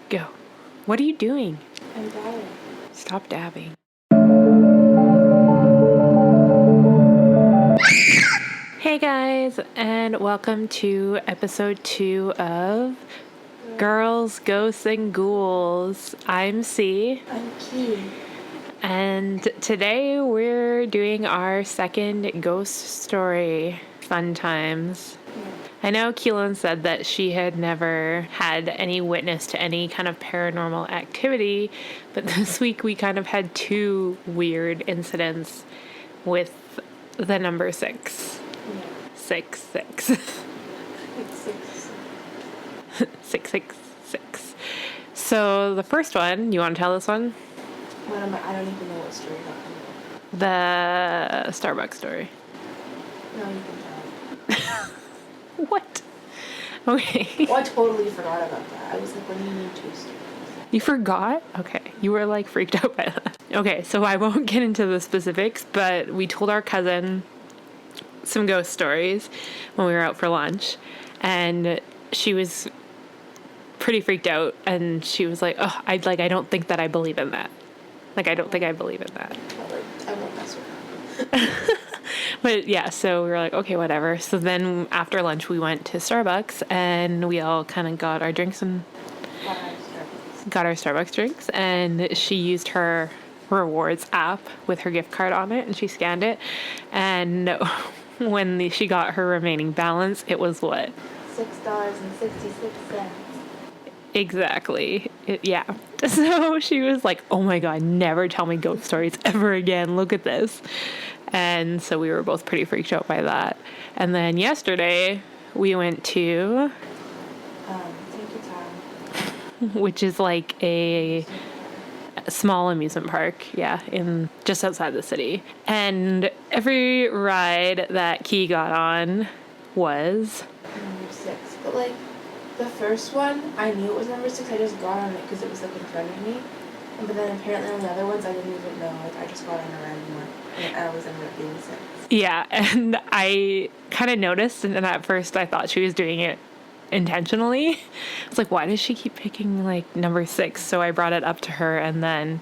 Go. What are you doing? I'm dabbing. Stop dabbing. Hey guys, and welcome to episode 2 of Girls, Ghosts, and Ghouls. I'm C. I'm Key. And today we're doing our second ghost story. Fun times. I know Keelan said that she had never had any witness to any kind of paranormal activity, but this week we kind of had 2 weird incidents with the number 6. Yeah. 6, 6. It's 666. So the first one, you want to tell this one? What am I don't even know what story you're talking The Starbucks story. about. No, you can tell it. What? Okay. Well, I totally forgot about that. I was like, when do you need 2 stories? You forgot? Okay. You were like freaked out by that. Okay, so I won't get into the specifics, but we told our cousin some ghost stories when we were out for lunch, and she was pretty freaked out, and she was like, "Oh, I don't think that I believe in that. Like, I don't think I believe in that." But, like, I won't mess with her. But yeah, so we were like, okay, whatever. So then after lunch, we went to Starbucks, and we all kind of got our drinks and got our Starbucks drinks, and she used her rewards app with her gift card on it, and she scanned it, and when she got her remaining balance, it was what? $6.66. Exactly. Yeah. So she was like, oh my God, never tell me ghost stories ever again. Look at this. And so we were both pretty freaked out by that. And then yesterday we went to, which is like a small amusement park, in just outside the city. And every ride that Key got on was number 6. But like the first one, I knew it was number 6. I just got on it because it was like in front of me. But then apparently on the other ones, I didn't even know. Like I just got on a random one, and I was ended up being 6. Yeah, and I kind of noticed, and at first I thought she was doing it intentionally. I was like, why does she keep picking like number 6? So I brought it up to her, and then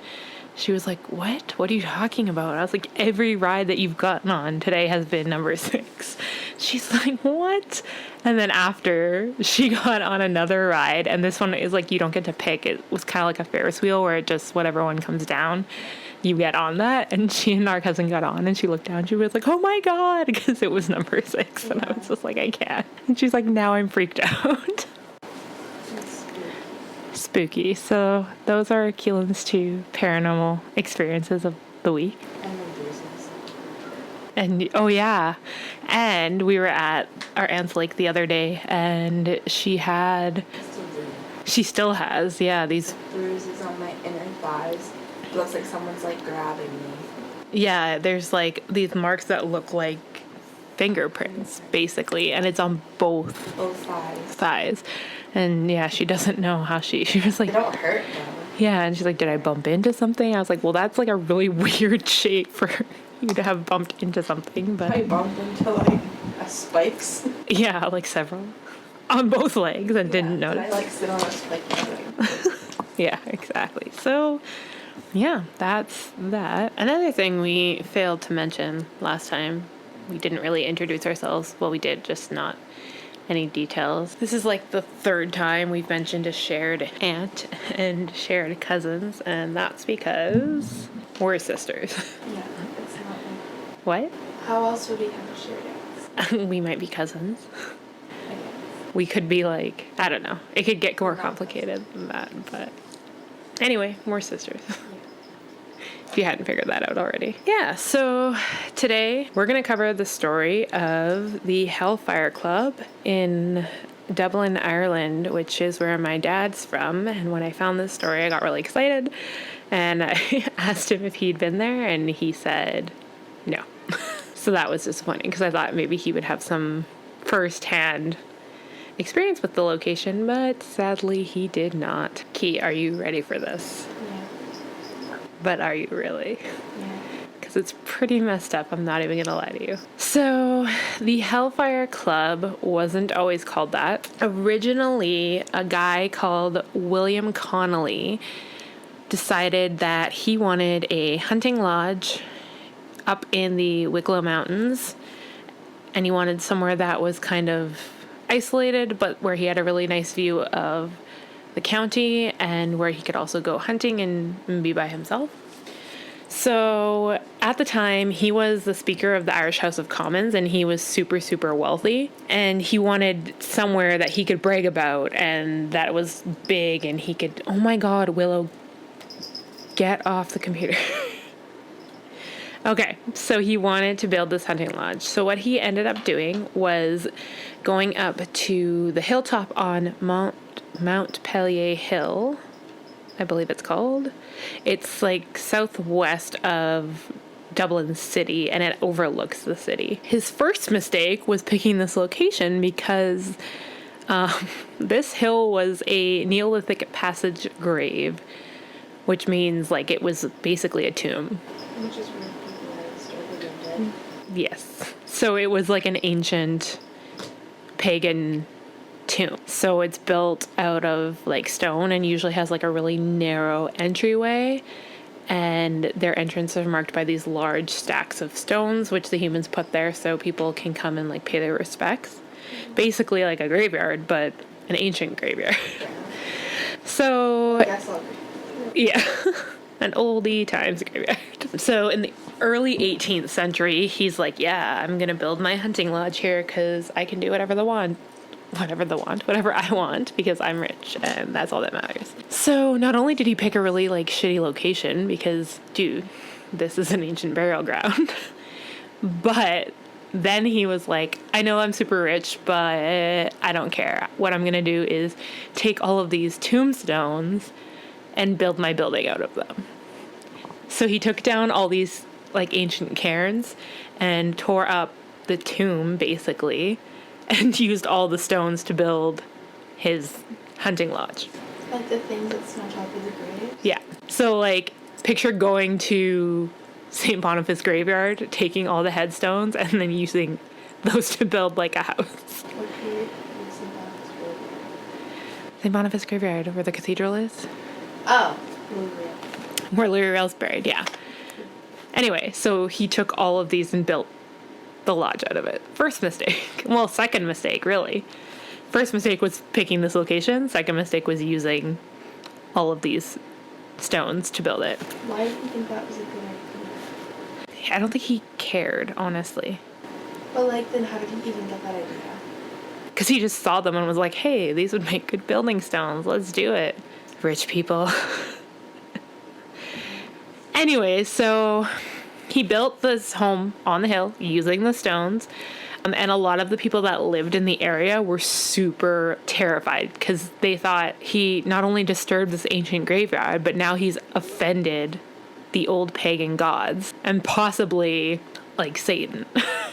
she was like, what are you talking about? And I was like, every ride that you've gotten on today has been number 6. She's like, what? And then after, she got on another ride, and this one is like, you don't get to pick. It was kind of like a Ferris wheel where it just, whatever one comes down, you get on that. And she and our cousin got on, and she looked down, she was like, oh my God, because it was number 6. And I was just like, I can't. And she's like, now I'm freaked out. Spooky. So those are Keelan's 2 paranormal experiences of the week. And oh yeah, and we were at our aunt's lake the other day, and she still has these bruises on my inner thighs. It looks like someone's like grabbing me. Yeah, there's like these marks that look like fingerprints basically, and it's on both thighs. And yeah, she doesn't know how she was like, they don't hurt though. Yeah, and she's like, did I bump into something? I was like, well, that's like a really weird shape for you to have bumped into something. But I bumped into like spikes. Yeah, like several on both legs, and didn't notice. I like sit on a spike. Yeah, exactly. So yeah, that's that. Another thing we failed to mention last time, we didn't really introduce ourselves. Well, we did, just not any details. This is like the 3rd time we've mentioned a shared aunt and shared cousins, and that's because we're sisters. Yeah, it's not like... What? How else would we have a shared aunt? We might be cousins. I guess. We could be like, I don't know. It could get more complicated than that, but anyway, we're sisters. If you hadn't figured that out already. Yeah, so today we're going to cover the story of the Hellfire Club in Dublin, Ireland, which is where my dad's from. And when I found this story, I got really excited, and I asked him if he'd been there, and he said no. So that was disappointing, because I thought maybe he would have some first-hand experience with the location, but sadly he did not. Key, are you ready for this? Yeah. But are you really? Yeah. Because it's pretty messed up, I'm not even gonna lie to you. So the Hellfire Club wasn't always called that. Originally, a guy called William Connolly decided that he wanted a hunting lodge up in the Wicklow Mountains, and he wanted somewhere that was kind of isolated, but where he had a really nice view of the county and where he could also go hunting and be by himself. So at the time, he was the Speaker of the Irish House of Commons, and he was super, super wealthy. And he wanted somewhere that he could brag about and that was big and he could, oh my God, Willow, get off the computer. Okay, so he wanted to build this hunting lodge. So what he ended up doing was going up to the hilltop on Mount Pellier Hill, I believe it's called. It's like southwest of Dublin city, and it overlooks the city. His first mistake was picking this location because this hill was a Neolithic passage grave, which means like it was basically a tomb. Which is where people are started and dead. Yes. So it was like an ancient pagan tomb. So it's built out of like stone and usually has like a really narrow entryway, and their entrances are marked by these large stacks of stones which the humans put there so people can come and like pay their respects. Basically like a graveyard, but an ancient graveyard. Yeah. So Yes, I'll agree. yeah. An oldie times graveyard. So in the early 18th century, he's like, yeah, I'm going to build my hunting lodge here because I can do whatever I want because I'm rich and that's all that matters. So not only did he pick a really like shitty location because, dude, this is an ancient burial ground, but then he was like, I know I'm super rich, but I don't care. What I'm going to do is take all of these tombstones and build my building out of them. So he took down all these like ancient cairns and tore up the tomb basically and used all the stones to build his hunting lodge. Like the things that smudge off of the graves? Yeah. So like picture going to St. Boniface graveyard, taking all the headstones and then using those to build like a house. What period was St. Boniface graveyard? St. Boniface graveyard, where the cathedral is. Oh, Louisville. Where Louis Rail's buried, yeah. Anyway, so he took all of these and built the lodge out of it. First mistake. Well, second mistake, really. First mistake was picking this location. Second mistake was using all of these stones to build it. Why did you think that was a good idea? I don't think he cared, honestly. But like, then how did he even get that idea? Because he just saw them and was like, hey, these would make good building stones. Let's do it. Rich people. Anyway, so he built this home on the hill using the stones. And a lot of the people that lived in the area were super terrified because they thought he not only disturbed this ancient graveyard, but now he's offended the old pagan gods and possibly like Satan. That's it.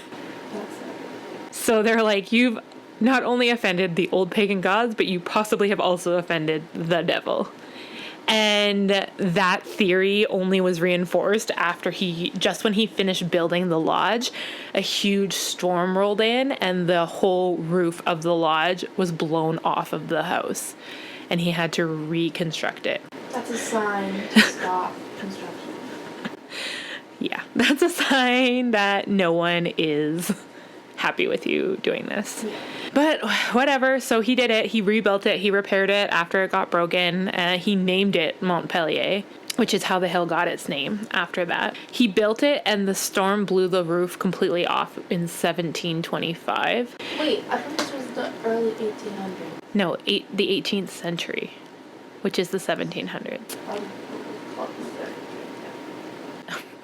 So they're like, you've not only offended the old pagan gods, but you possibly have also offended the devil. And that theory only was reinforced after just when he finished building the lodge, a huge storm rolled in and the whole roof of the lodge was blown off of the house. And he had to reconstruct it. That's a sign to stop construction. Yeah, that's a sign that no one is happy with you doing this. Yeah. But whatever, so he did it. He rebuilt it. He repaired it after it got broken. He named it Montpellier, which is how the hill got its name after that. He built it and the storm blew the roof completely off in 1725. Wait, I thought this was the early 1800s. No, the 18th century, which is the 1700s.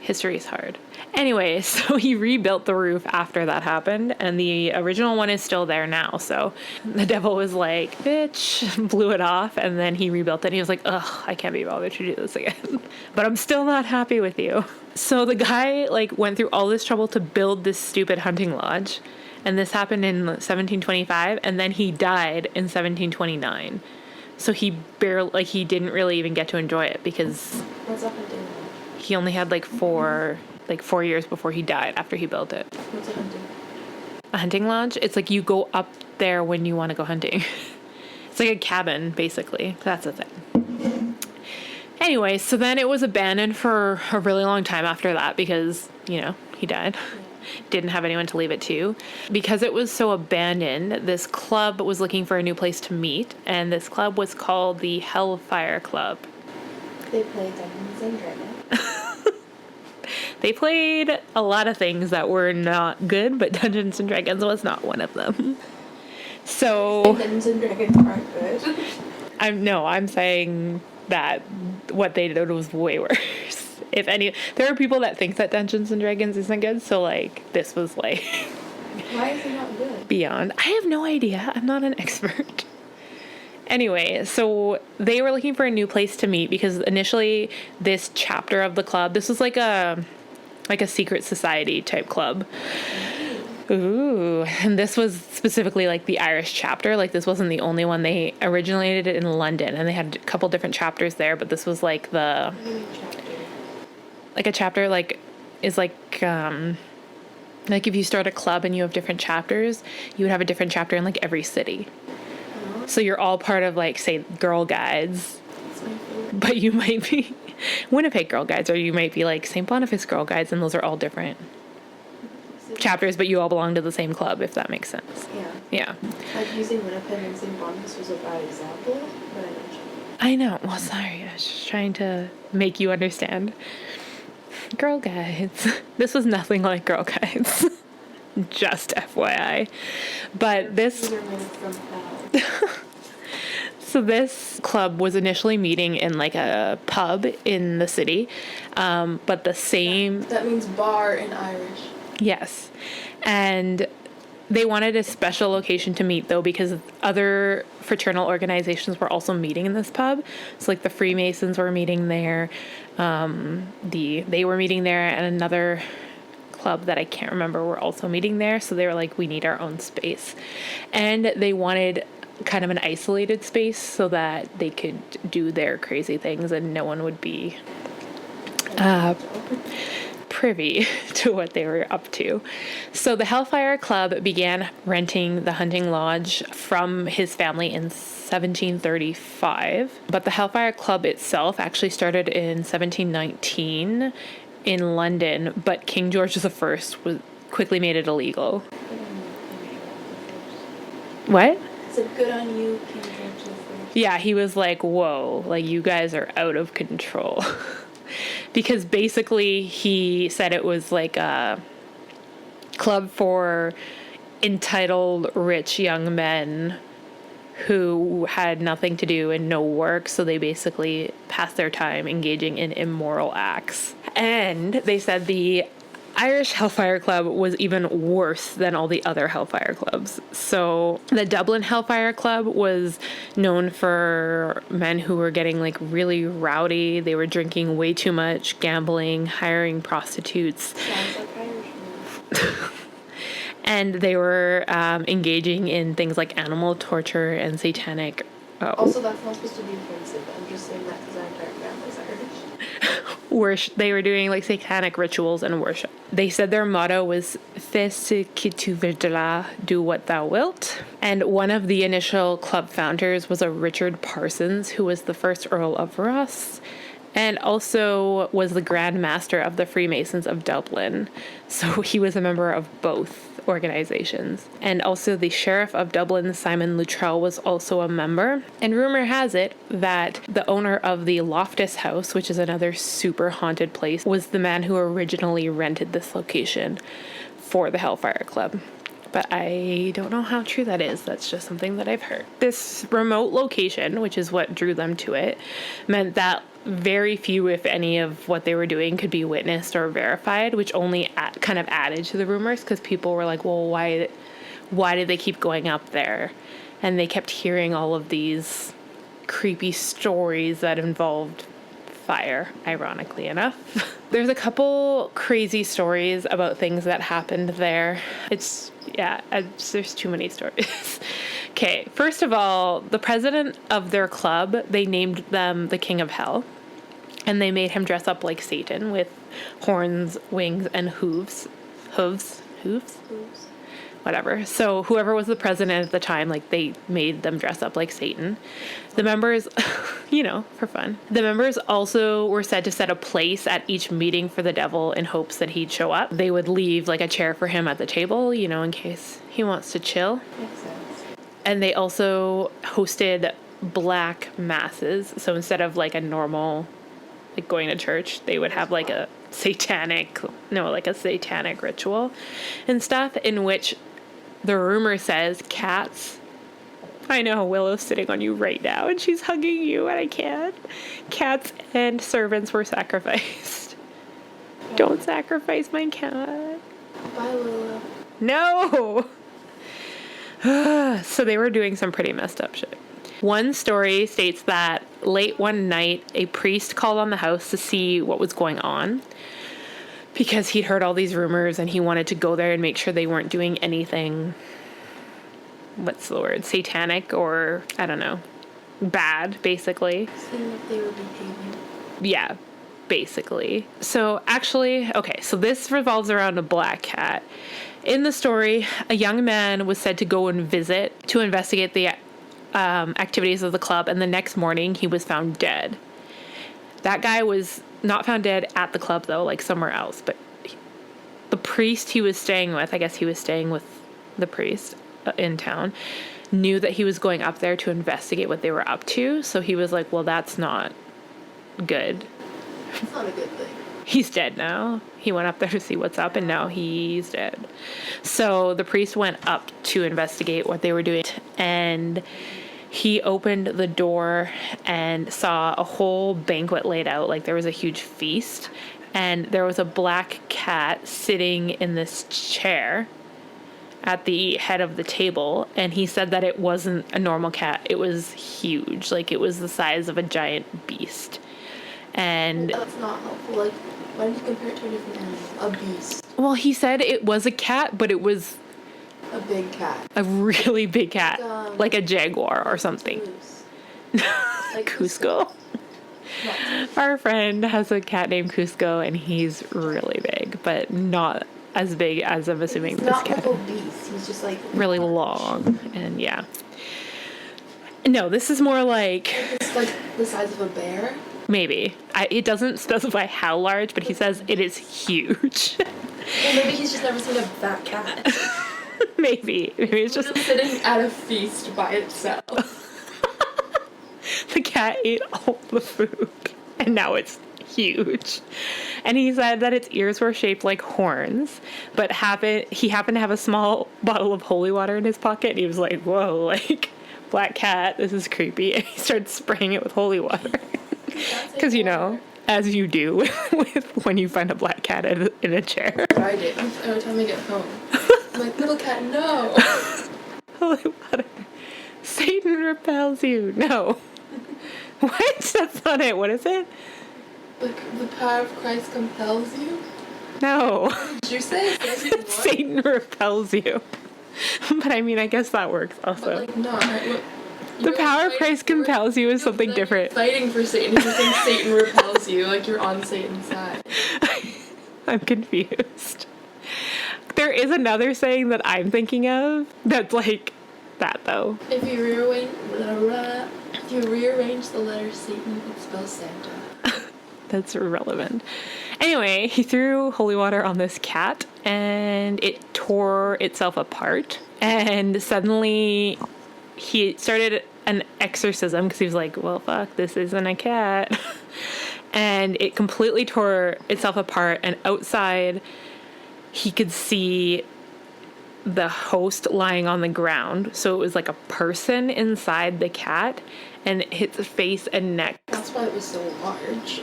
History is hard. Anyway, so he rebuilt the roof after that happened, and the original one is still there now. So the devil was like, bitch, blew it off, and then he rebuilt it, and he was like, ugh, I can't be bothered to do this again. But I'm still not happy with you. So the guy, like, went through all this trouble to build this stupid hunting lodge, and this happened in 1725, and then he died in 1729. So he didn't really even get to enjoy it because What's up and down? he only had like 4 years before he died after he built it. What's a hunting? A hunting lodge, it's like you go up there when you want to go hunting. It's like a cabin, basically. That's the thing. Anyway, so then it was abandoned for a really long time after that because, you know, he died. Didn't have anyone to leave it to. Because it was so abandoned, this club was looking for a new place to meet, and this club was called the Hellfire Club. They played Dungeons and Dragons. They played a lot of things that were not good, but Dungeons and Dragons was not one of them. So Dungeons and Dragons aren't good. I'm saying that what they did was way worse. If any, there are people that think that Dungeons and Dragons isn't good, so like this was like Why is it not good? beyond. I have no idea. I'm not an expert. Anyway, so they were looking for a new place to meet because initially this chapter of the club, this was like a secret society type club. Ooh, and this was specifically like the Irish chapter. Like this wasn't the only one. They originated it in London and they had a couple different chapters there, but this was like the like a chapter like is like if you start a club and you have different chapters, you would have a different chapter in like every city. So you're all part of like, say, Girl Guides, but you might be Winnipeg Girl Guides, or you might be like St. Boniface Girl Guides, and those are all different chapters, but you all belong to the same club, if that makes sense. Yeah. Like using Winnipeg and St. Boniface was a bad example, but I know. I know. Well, sorry. I was just trying to make you understand. Girl Guides. This was nothing like Girl Guides. Just FYI. But this... So this club was initially meeting in like a pub in the city, but the same... That means bar in Irish. Yes. And they wanted a special location to meet, though, because other fraternal organizations were also meeting in this pub. So, like, the Freemasons were meeting there. They were meeting there, and another club that I can't remember were also meeting there. So they were like, we need our own space. And they wanted kind of an isolated space so that they could do their crazy things and no one would be privy to what they were up to. So the Hellfire Club began renting the hunting lodge from his family in 1735, but the Hellfire Club itself actually started in 1719 in London, but King George I quickly made it illegal. What? So good on you, King George I. Yeah, he was like, whoa, like you guys are out of control. Because basically he said it was like a club for entitled rich young men who had nothing to do and no work, so they basically passed their time engaging in immoral acts. And they said the Irish Hellfire Club was even worse than all the other Hellfire Clubs. So the Dublin Hellfire Club was known for men who were getting like really rowdy. They were drinking way too much, gambling, hiring prostitutes. Sounds like Irish. And they were engaging in things like animal torture and satanic. Also, that's not supposed to be offensive. I'm just saying that because our entire family's Irish. They were doing like satanic rituals and worship. They said their motto was "Fais ce que tu voudras, do what thou wilt." And one of the initial club founders was a Richard Parsons, who was the first Earl of Ross, and also was the Grand Master of the Freemasons of Dublin. So he was a member of both organizations. And also the Sheriff of Dublin, Simon Luttrell, was also a member. And rumor has it that the owner of the Loftus House, which is another super haunted place, was the man who originally rented this location for the Hellfire Club. But I don't know how true that is. That's just something that I've heard. This remote location, which is what drew them to it, meant that very few, if any, of what they were doing could be witnessed or verified, which only kind of added to the rumors because people were like, well, why did they keep going up there? And they kept hearing all of these creepy stories that involved fire, ironically enough. There's a couple crazy stories about things that happened there. There's too many stories. Okay, first of all, the president of their club, they named them the King of Hell, and they made him dress up like Satan with horns, wings, and hooves. Hooves? whatever. So whoever was the president at the time, like, they made them dress up like Satan. The members, for fun. The members also were said to set a place at each meeting for the devil in hopes that he'd show up. They would leave, like, a chair for him at the table, in case he wants to chill. Makes sense. And they also hosted black masses. So instead of, like, a normal, like, going to church, they would have, like, a satanic ritual and stuff, in which the rumor says cats, I know Willow's sitting on you right now and she's hugging you and I can't. Cats and servants were sacrificed. Don't sacrifice my cat. Bye, Willow. No! So they were doing some pretty messed up shit. One story states that late one night, a priest called on the house to see what was going on because he'd heard all these rumors and he wanted to go there and make sure they weren't doing anything, what's the word, satanic or, I don't know, bad, basically. Seeing if they were behaving. Yeah, basically. So actually, okay, so this revolves around a black cat. In the story, a young man was said to go and visit to investigate the activities of the club, and the next morning he was found dead. That guy was not found dead at the club, though, like somewhere else, but the priest he was staying with, I guess he was staying with the priest in town, knew that he was going up there to investigate what they were up to, so he was like, well, that's not good. It's not a good thing. He's dead now. He went up there to see what's up, and now he's dead. So the priest went up to investigate what they were doing, and he opened the door and saw a whole banquet laid out. Like, there was a huge feast, and there was a black cat sitting in this chair at the head of the table, and he said that it wasn't a normal cat. It was huge. Like, it was the size of a giant beast. And that's not helpful. Like, why did you compare it to a different animal? A beast. well, he said it was a cat, but it was A big cat. a really big cat, like a jaguar or something. Like Cusco. Our friend has a cat named Cusco, and he's really big, but not as big as I'm assuming He's this not cat. like obese. He's just like Really long, and yeah. No, this is more like it's like the size of a bear. maybe. It doesn't specify how large, but he says it is huge. Well, maybe he's just never seen a fat cat. Maybe it's just sitting at a feast by itself. the cat ate all the food, and now it's huge. And he said that its ears were shaped like horns, but he happened to have a small bottle of holy water in his pocket, and he was like, whoa, like, black cat, this is creepy. And he started spraying it with holy water. Because, as you do with when you find a black cat in a chair. I do. Every time I get home. I'm like, little cat, no. Holy water. Satan repels you. No. What? That's not it. What is it? The power of Christ compels you? No. What did you say? Satan repels you. But I mean, I guess that works also. But not. Right? The power of Christ compels you is something different. Fighting for Satan. You're saying Satan repels you, like you're on Satan's side. I'm confused. There is another saying that I'm thinking of that's like that, though. If you rearrange the letter Satan, it spells Santa. That's irrelevant. Anyway, he threw holy water on this cat, and it tore itself apart. And suddenly, he started an exorcism because he was like, well, fuck, this isn't a cat. And it completely tore itself apart, and outside he could see the host lying on the ground. So it was like a person inside the cat, and its face and neck. That's why it was so large.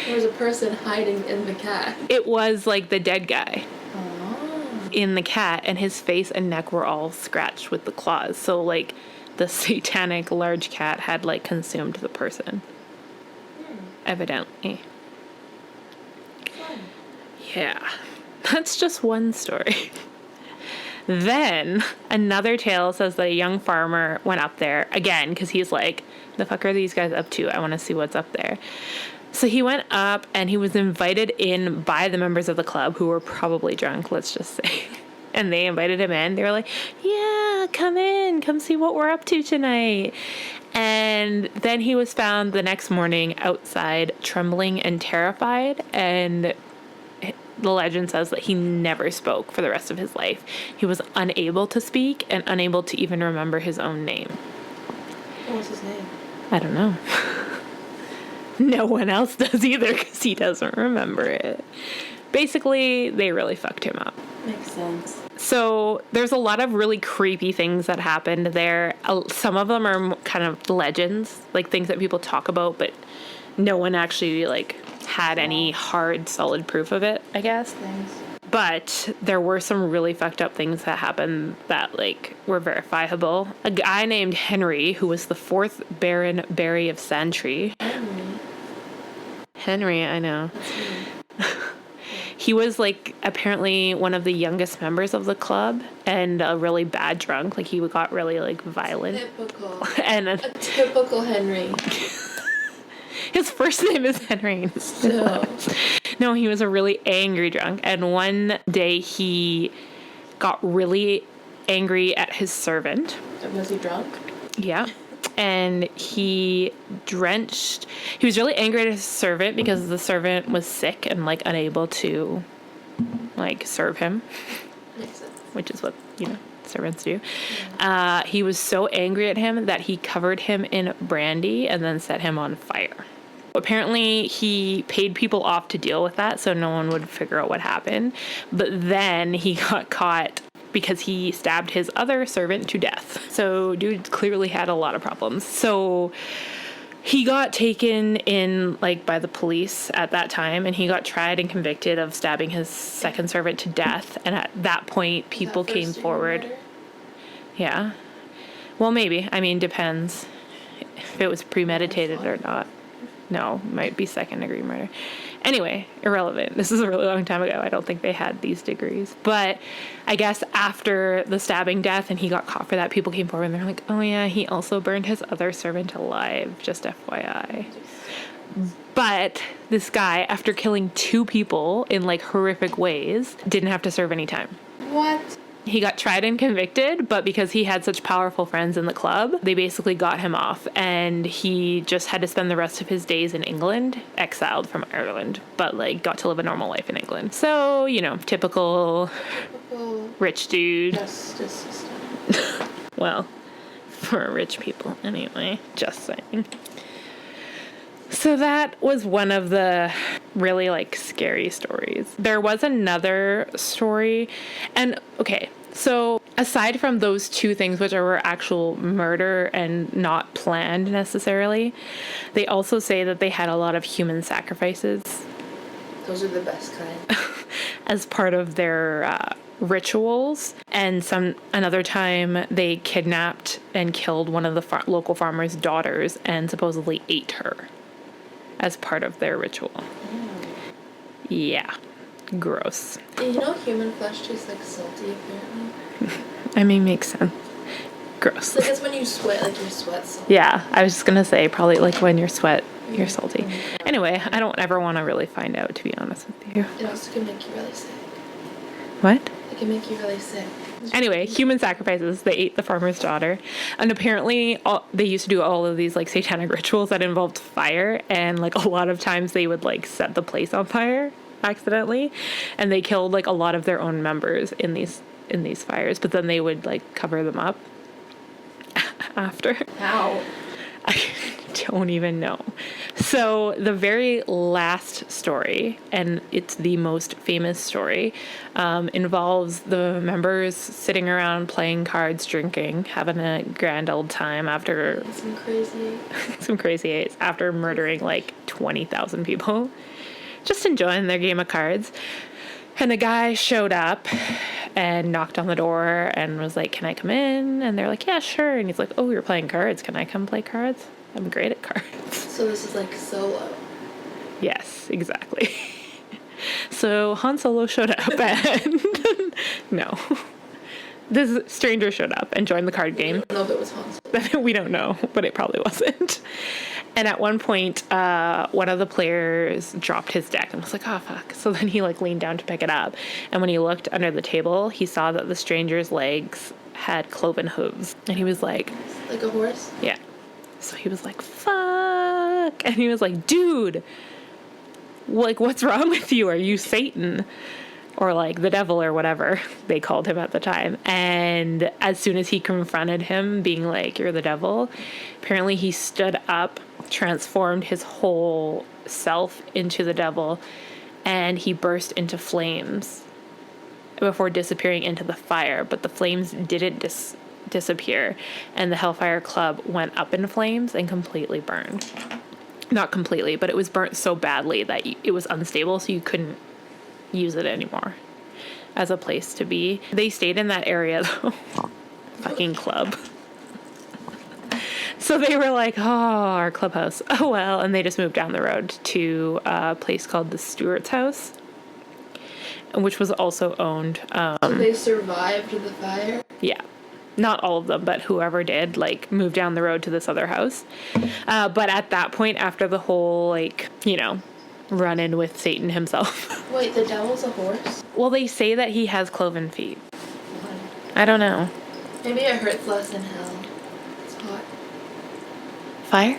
There was a person hiding in the cat. It was like the dead guy. Oh. In the cat, and his face and neck were all scratched with the claws. So, like, the satanic large cat had, like, consumed the person. Evidently. Fun. Yeah. That's just one story. Then, another tale says that a young farmer went up there, again, because he's like, the fuck are these guys up to? I want to see what's up there. So he went up, and he was invited in by the members of the club, who were probably drunk, let's just say. And they invited him in. They were like, yeah, come in. Come see what we're up to tonight. And then he was found the next morning outside, trembling and terrified. And the legend says that he never spoke for the rest of his life. He was unable to speak and unable to even remember his own name. What was his name? I don't know. No one else does either because he doesn't remember it. Basically, they really fucked him up. Makes sense. So there's a lot of really creepy things that happened there. Some of them are kind of legends, like things that people talk about, but no one actually like had any hard, solid proof of it, I guess. Thanks. But there were some really fucked up things that happened that like were verifiable. A guy named Henry, who was the 4th Baron Barry of Santry. Henry, I know. He was like apparently one of the youngest members of the club and a really bad drunk. Like he got really like violent. Typical. And a typical Henry. His first name is Henry. No, he was a really angry drunk. And one day he got really angry at his servant. Was he drunk? Yeah. And he was really angry at his servant because the servant was sick and like unable to like serve him. Makes sense. Which is what, servants do. Yeah. He was so angry at him that he covered him in brandy and then set him on fire. Apparently, he paid people off to deal with that so no one would figure out what happened. But then he got caught because he stabbed his other servant to death. So dude clearly had a lot of problems. So he got taken in like by the police at that time and he got tried and convicted of stabbing his second servant to death. And at that point, people came forward. Yeah. Well, maybe. I mean, depends if it was premeditated or not. No, might be second-degree murder. Anyway, irrelevant. This is a really long time ago. I don't think they had these degrees. But I guess after the stabbing death and he got caught for that, people came forward and they're like, oh yeah, he also burned his other servant alive, just FYI. But this guy, after killing 2 people in like horrific ways, didn't have to serve any time. What? He got tried and convicted, but because he had such powerful friends in the club, they basically got him off, and he just had to spend the rest of his days in England, exiled from Ireland, but like got to live a normal life in England. So, typical rich dude. Justice system. Well, for rich people anyway, just saying. So that was one of the really like scary stories. There was another story, and okay, so aside from those 2 things, which were actual murder and not planned necessarily, they also say that they had a lot of human sacrifices. Those are the best kind. As part of their rituals. And another time they kidnapped and killed one of the local farmer's daughters and supposedly ate her as part of their ritual. Yeah. Gross. Human flesh tastes like salty, apparently. I mean, makes sense. Gross. Like, it's when you sweat, like, your sweat's salty. Yeah, I was just gonna say, probably, like, when you're salty. Anyway, I don't ever want to really find out, to be honest with you. It also can make you really sick. What? It can make you really sick. Anyway, human sacrifices. They ate the farmer's daughter. And apparently they used to do all of these like satanic rituals that involved fire. And like a lot of times they would like set the place on fire accidentally. And they killed like a lot of their own members in these fires. But then they would like cover them up after. How? I don't even know. So the very last story, and it's the most famous story, involves the members sitting around playing cards, drinking, having a grand old time after some crazy eights after murdering like 20,000 people, just enjoying their game of cards. And the guy showed up and knocked on the door and was like, can I come in? And they're like, yeah, sure. And he's like, oh, you're playing cards. Can I come play cards? I'm great at cards. So this is like Solo. Yes, exactly. So Han Solo showed up and no. This stranger showed up and joined the card game. We don't know if it was Han Solo. We don't know, but it probably wasn't. And at one point, one of the players dropped his deck and was like, oh, fuck. So then he like leaned down to pick it up. And when he looked under the table, he saw that the stranger's legs had cloven hooves. And he was like... Like a horse? Yeah. So he was like, fuck. And he was like, dude, like, what's wrong with you? Are you Satan? Or like the devil or whatever they called him at the time. And as soon as he confronted him being like, you're the devil, apparently he stood up, transformed his whole self into the devil, and he burst into flames before disappearing into the fire. But the flames didn't disappear, and the Hellfire Club went up in flames and completely burned. Not completely, but it was burnt so badly that it was unstable, so you couldn't use it anymore as a place to be. They stayed in that area though. Fucking club. So they were like, oh, our clubhouse. Oh well, and they just moved down the road to a place called the Stewart's House, which was also owned. So they survived the fire? Yeah. Not all of them, but whoever did, like, moved down the road to this other house. But at that point, after the whole, like, you know, run-in with Satan himself. Wait, the devil's a horse? Well, they say that he has cloven feet. I don't know. Maybe it hurts less in hell. It's hot. Fire?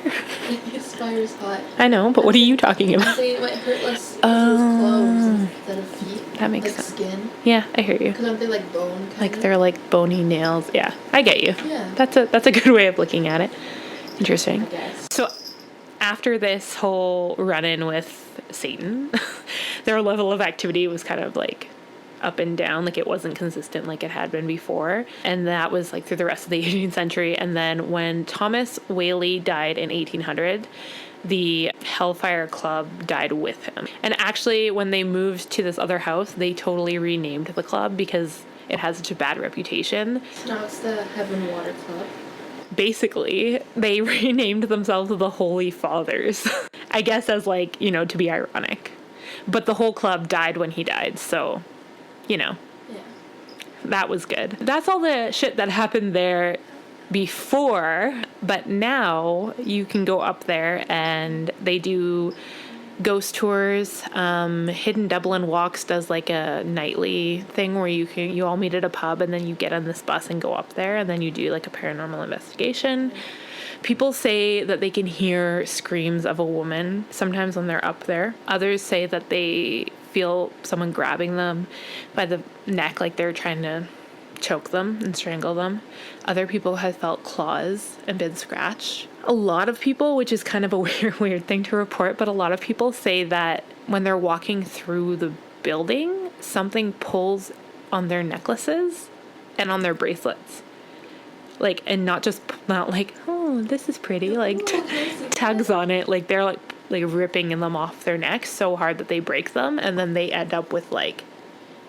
His fire's hot. I know, but what are you talking I'm about? saying it might hurt less because his clothes instead of feet. That makes like sense. Skin. Yeah, I hear you. Because aren't they like bone kind Like of? they're like bony nails. Yeah, I get you. Yeah. That's a good way of looking at it. Interesting. I guess. So after this whole run-in with Satan, their level of activity was kind of like up and down. Like it wasn't consistent like it had been before. And that was like through the rest of the 18th century. And then when Thomas Whaley died in 1800, the Hellfire Club died with him. And actually, when they moved to this other house, they totally renamed the club because it has such a bad reputation. Now it's the Heaven Water Club. Basically, they renamed themselves the Holy Fathers. I guess as like, you know, to be ironic. But the whole club died when he died, so, you know. Yeah. That was good. That's all the shit that happened there before, but now you can go up there and they do ghost tours. Hidden Dublin Walks does like a nightly thing where you all meet at a pub and then you get on this bus and go up there and then you do like a paranormal investigation. People say that they can hear screams of a woman sometimes when they're up there. Others say that they feel someone grabbing them by the neck like they're trying to choke them and strangle them. Other people have felt claws and been scratched. A lot of people, which is kind of a weird thing to report, but a lot of people say that when they're walking through the building, something pulls on their necklaces and on their bracelets. Like, and not like, oh, this is pretty, like tugs on it. Like they're like ripping them off their necks so hard that they break them, and then they end up with like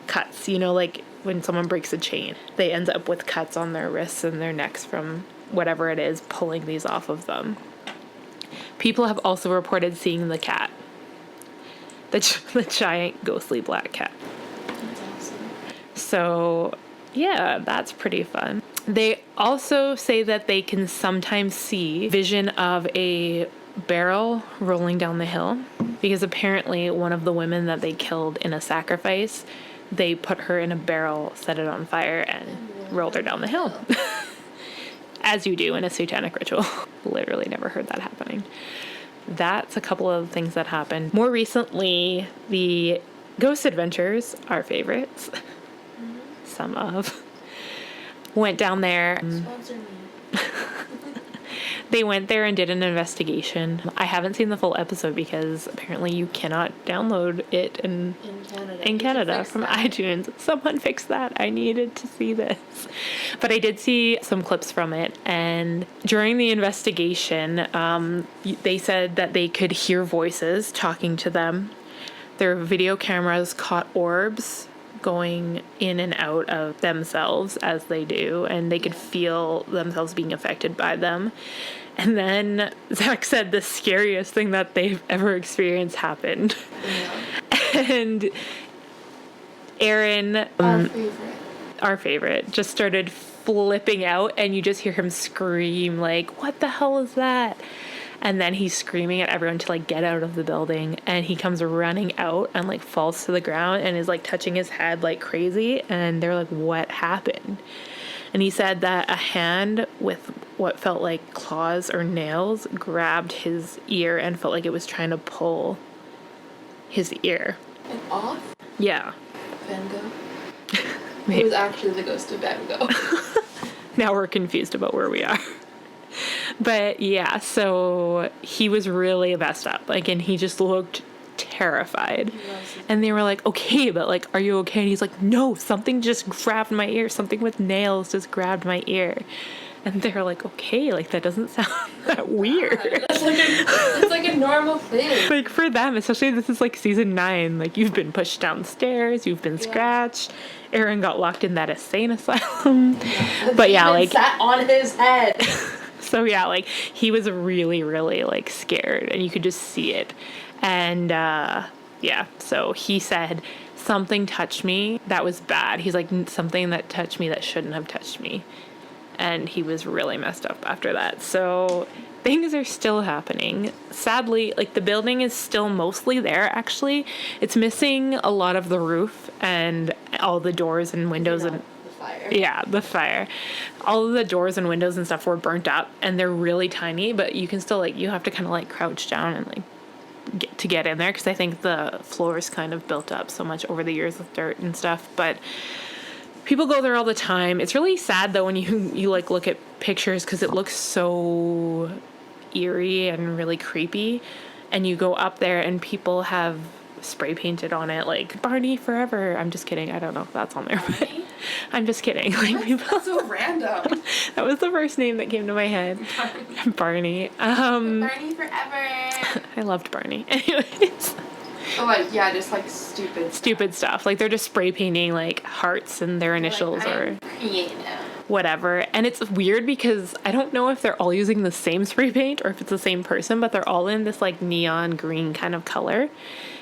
cuts, you know, like when someone breaks a chain, they end up with cuts on their wrists and their necks from whatever it is pulling these off of them. People have also reported seeing the cat, the giant ghostly black cat. That's awesome. So yeah, that's pretty fun. They also say that they can sometimes see vision of a barrel rolling down the hill, because apparently one of the women that they killed in a sacrifice, they put her in a barrel, set it on fire, and rolled her down the hill. As you do in a satanic ritual. Literally never heard that happening. That's a couple of things that happened. More recently, the Ghost Adventures, our favorites, some of, went down there. Sponsor me. They went there and did an investigation. I haven't seen the full episode because apparently you cannot download it in Canada from iTunes. Someone fix that. I needed to see this. But I did see some clips from it. And during the investigation, they said that they could hear voices talking to them. Their video cameras caught orbs going in and out of themselves as they do, and they could feel themselves being affected by them. And then Zach said the scariest thing that they've ever experienced happened. Yeah. And Aaron, our favorite, just started flipping out, and you just hear him scream like, what the hell is that? And then he's screaming at everyone to like get out of the building, and he comes running out and like falls to the ground and is like touching his head like crazy, and they're like, what happened? And he said that a hand with what felt like claws or nails grabbed his ear and felt like it was trying to pull his ear. And off? Yeah. Van Gogh? It was actually the ghost of Van Gogh. Now we're confused about where we are. But yeah, so he was really messed up. Like, and he just looked terrified. And they were like, okay, but like, are you okay? And he's like, no, something just grabbed my ear. Something with nails just grabbed my ear. And they're like, okay, like that doesn't sound that weird. It's like a normal thing. Like for them, especially this is like season 9, like you've been pushed downstairs, you've been scratched. Aaron got locked in that insane asylum. But yeah, like sat on his head. So yeah, like he was really, really like scared, and you could just see it. And yeah, so he said something touched me that was bad. He's like, something that touched me that shouldn't have touched me. And he was really messed up after that. So things are still happening. Sadly, like the building is still mostly there, actually. It's missing a lot of the roof and all the doors and windows and the fire. Yeah, the fire. All of the doors and windows and stuff were burnt up, and they're really tiny, but you can still like, you have to kind of like crouch down and like get in there, because I think the floor is kind of built up so much over the years with dirt and stuff. But people go there all the time. It's really sad though when you like look at pictures, because it looks so eerie and really creepy, and you go up there and people have spray painted on it like Barney forever. I'm just kidding. I don't know if that's on there, but I'm just kidding. Like people, That's so random. that was the first name that came to my head. Barney. Barney forever. I loved Barney. Anyways. Oh, like, yeah, just like stupid stuff. Like they're just spray painting like hearts and their initials like, or creative. Whatever. And it's weird because I don't know if they're all using the same spray paint or if it's the same person, but they're all in this like neon green kind of color.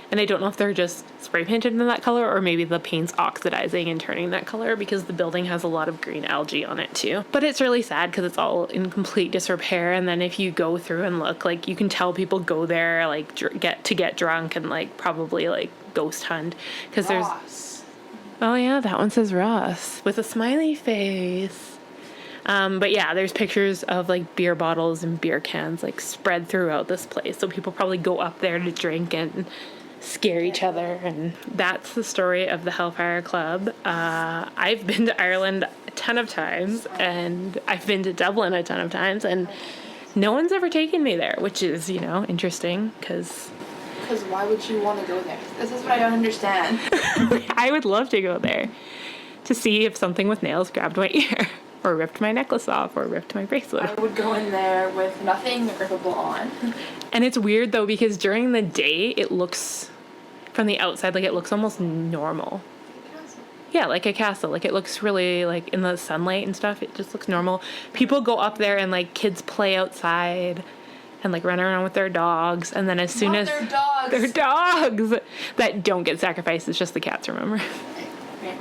And I don't know if they're just spray painted in that color or maybe the paint's oxidizing and turning that color, because the building has a lot of green algae on it too. But it's really sad because it's all in complete disrepair. And then if you go through and look, like you can tell people go there like get drunk and like probably like ghost hunt, because there's, oh yeah, that one says Ross with a smiley face. But yeah, there's pictures of like beer bottles and beer cans like spread throughout this place. So people probably go up there to drink and scare each other. And that's the story of the Hellfire Club. I've been to Ireland a ton of times, and I've been to Dublin a ton of times, and no one's ever taken me there, which is, you know, interesting because why would you want to go there? This is what I don't understand. I would love to go there to see if something with nails grabbed my ear or ripped my necklace off or ripped my bracelet. I would go in there with nothing rippable on. And it's weird though, because during the day it looks, from the outside, like it looks almost normal. Yeah, like a castle. Like it looks really like in the sunlight and stuff, it just looks normal. People go up there and like kids play outside and like run around with their dogs, and then as soon as their dogs that don't get sacrificed, it's just the cats, remember? Right.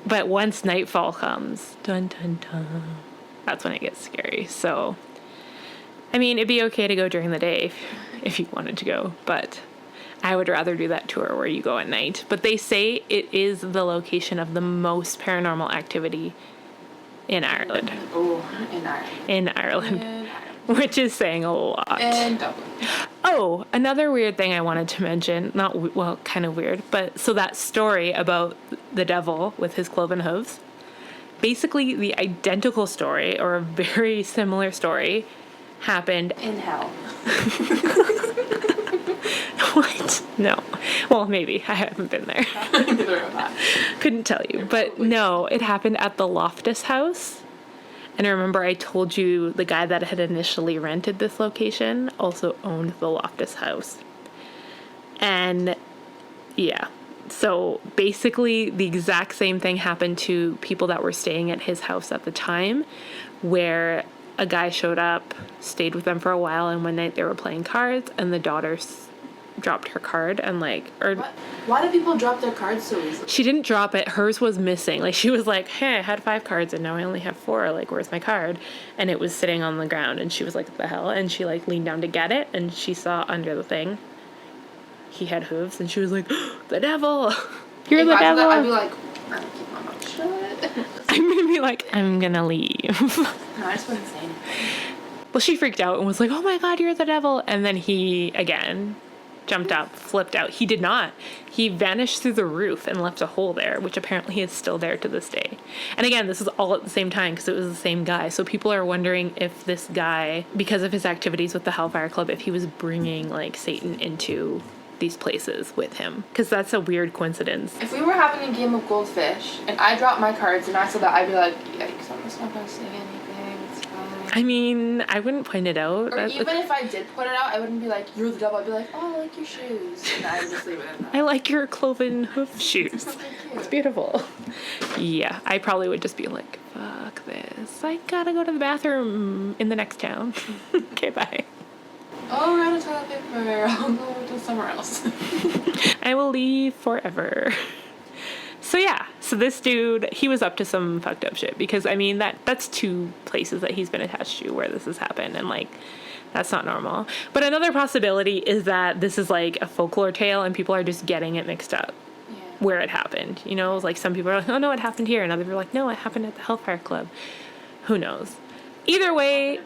But once nightfall comes, dun dun dun, that's when it gets scary. So I mean, it'd be okay to go during the day if you wanted to go, but I would rather do that tour where you go at night. But they say it is the location of the most paranormal activity in Ireland. Oh, in Ireland. Which is saying a lot. And Dublin. Oh, another weird thing I wanted to mention, kind of weird, but so that story about the devil with his cloven hooves, basically the identical story, or a very similar story, happened in hell. What? No. Well, maybe. I haven't been there. Neither of that. Couldn't tell you. But no, it happened at the Loftus House. And remember, I told you the guy that had initially rented this location also owned the Loftus House. And yeah, so basically the exact same thing happened to people that were staying at his house at the time, where a guy showed up, stayed with them for a while, and one night they were playing cards, and the daughter dropped her card and like, or What? Why do people drop their cards so easily? she didn't drop it. Hers was missing. Like, she was like, hey, I had 5 cards and now I only have 4. Like, where's my card? And it was sitting on the ground and she was like, what the hell? And she like leaned down to get it and she saw under the thing he had hooves and she was like, the devil. You're the devil. I'd be like, I'm gonna keep my mouth shut. I'm gonna be like, I'm gonna leave. No, I just wouldn't say anything. Well, she freaked out and was like, oh my God, you're the devil. And then he, again, jumped up, flipped out. He did not. He vanished through the roof and left a hole there, which apparently is still there to this day. And again, this is all at the same time because it was the same guy. So people are wondering if this guy, because of his activities with the Hellfire Club, if he was bringing like Satan into these places with him, because that's a weird coincidence. If we were having a game of goldfish and I dropped my cards and I saw that, I'd be like, yikes, I'm just not gonna say anything, it's fine. I mean, I wouldn't point it out. Or even if I did put it out, I wouldn't be like, you're the devil. I'd be like, oh, I like your shoes. And I would just leave it at that. I like your cloven hoof shoes. Thank you. It's beautiful. Yeah, I probably would just be like, fuck this. I gotta go to the bathroom in the next town. Okay, bye. Oh, we're out of toilet paper. I'll go to somewhere else. I will leave forever. So yeah, so this dude, he was up to some fucked up shit because I mean that's 2 places that he's been attached to where this has happened and like that's not normal. But another possibility is that this is like a folklore tale and people are just getting it mixed up. Yeah. Where it happened. You know, like some people are like, oh no, it happened here, and other people are like, no, it happened at the Hellfire Club. Who knows? Either way,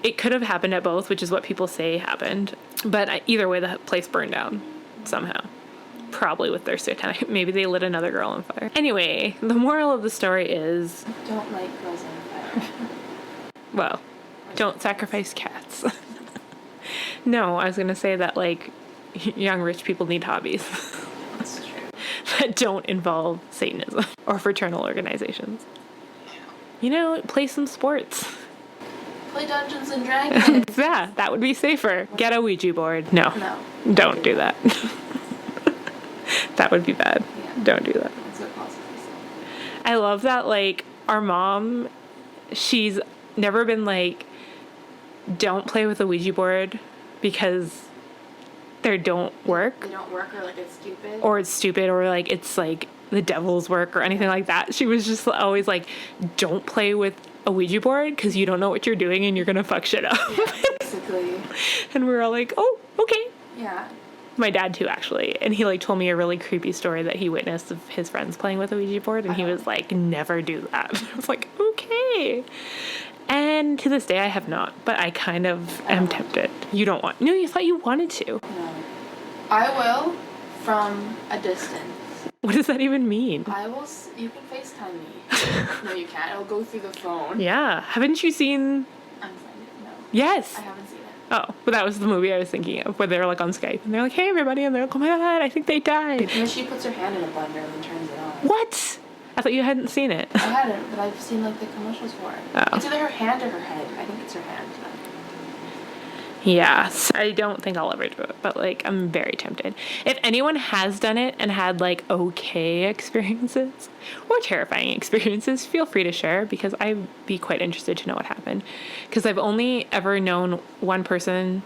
it could have happened at both, which is what people say happened. But either way, the place burned down somehow. Probably with their satanic. Maybe they lit another girl on fire. Anyway, the moral of the story is... Don't light girls on fire. Well, don't sacrifice cats. No, I was going to say that, like, young rich people need hobbies. That's true. That don't involve Satanism or fraternal organizations. You know, play some sports. Play Dungeons and Dragons. Yeah, that would be safer. Get a Ouija board. No. Don't do that. That would be bad. Yeah. Don't do that. That's what possibly said. I love that, like, our mom, she's never been like, don't play with a Ouija board because they don't work. They don't work or like it's stupid. Or it's stupid or like it's like the devil's work or anything like that. She was just always like, don't play with a Ouija board because you don't know what you're doing and you're going to fuck shit up. Yeah, basically. And we were all like, oh, okay. Yeah. My dad too, actually. And he like told me a really creepy story that he witnessed of his friends playing with a Ouija board. And he was like, never do that. I was like, okay. And to this day, I have not. But I kind of am tempted. You don't want... No, you thought you wanted to. No. I will from a distance. What does that even mean? I will... You can FaceTime me. No, you can't. It'll go through the phone. Yeah. Haven't you seen... I'm sorry. No. Yes. I haven't seen it. Oh, but that was the movie I was thinking of, where they're like on Skype and they're like, hey everybody, and they're like, oh my God, I think they died. And then she puts her hand in a blender and turns it on. What? I thought you hadn't seen it. I hadn't, but I've seen like the commercials for it. Oh. It's either her hand or her head. I think it's her hand. Yes. I don't think I'll ever do it, but like I'm very tempted. If anyone has done it and had like okay experiences or terrifying experiences, feel free to share because I'd be quite interested to know what happened. Because I've only ever known one person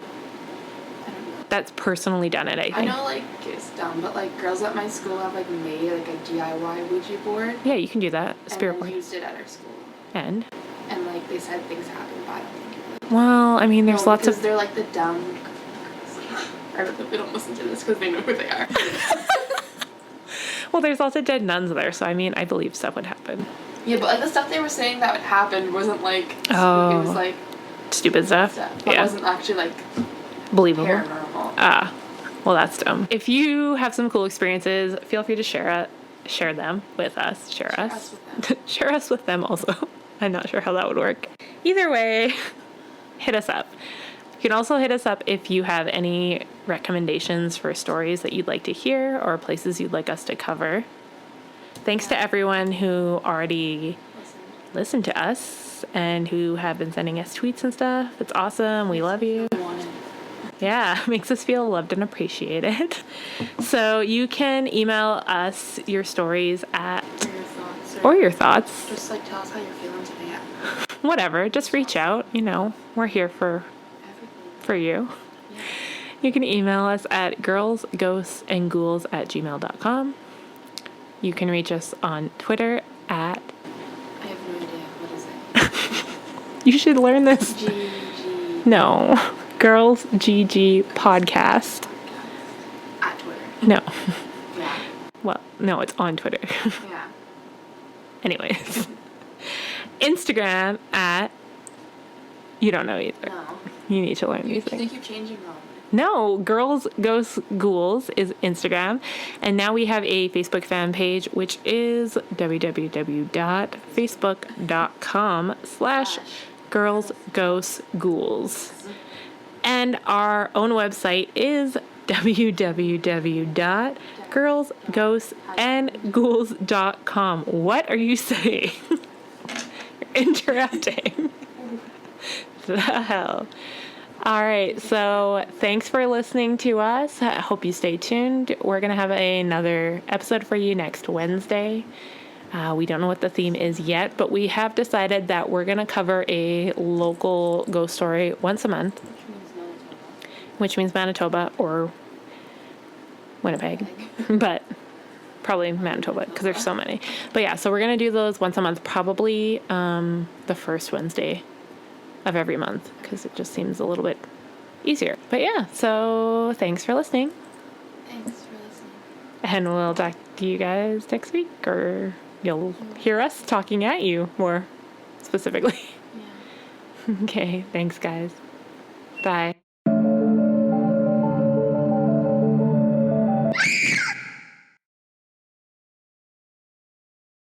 that's personally done it, I think. I know like it's dumb, but like girls at my school have like made like a DIY Ouija board. Yeah, you can do that. Spirit and board. then used it at our school. And like they said things happened, but I don't think it really. Well, I mean, there's lots of... they're like the dumb... I hope they don't listen to this because they know who they are. Well, there's lots of dead nuns there, so I mean, I believe stuff would happen. Yeah, but like the stuff they were saying that would happen wasn't like... Oh. It was like... Stupid stuff? But it wasn't actually like... Believable? Paranormal. Ah. Well, that's dumb. If you have some cool experiences, feel free to share them with us. Share us with them. Share us with them also. I'm not sure how that would work. Either way, hit us up. You can also hit us up if you have any recommendations for stories that you'd like to hear or places you'd like us to cover. Thanks to everyone who already listened to us and who have been sending us tweets and stuff. It's awesome. We love you. Yeah, makes us feel loved and appreciated. So you can email us your stories at... Or your thoughts. Just like tell us how you're feeling today. Whatever, just reach out. You know, we're here for you. You can email us at girlsghostandghouls@gmail.com. You can reach us on Twitter at... I have no idea. What is it? You should learn this. GG. No. Girls GG Podcast. At Twitter. No. Yeah. Well, no, it's on Twitter. Yeah. Anyways. Instagram at... You don't know either. No. You need to learn You these things. think you're changing them? No, Girls Ghosts Ghouls is Instagram. And now we have a Facebook fan page, which is www.facebook.com/girlsghostsghouls. And our own website is www.girlsghostandghouls.com. What are you saying? You're interrupting. The hell? All right, so thanks for listening to us. I hope you stay tuned. We're going to have another episode for you next Wednesday. We don't know what the theme is yet, but we have decided that we're going to cover a local ghost story once a month, which means Manitoba or Winnipeg, but probably Manitoba because there's so many. But yeah, so we're going to do those once a month, probably the first Wednesday of every month because it just seems a little bit easier. But yeah, so thanks for listening. Thanks for listening. And we'll talk to you guys next week, or you'll hear us talking at you more specifically. Yeah. Okay, thanks guys. Bye.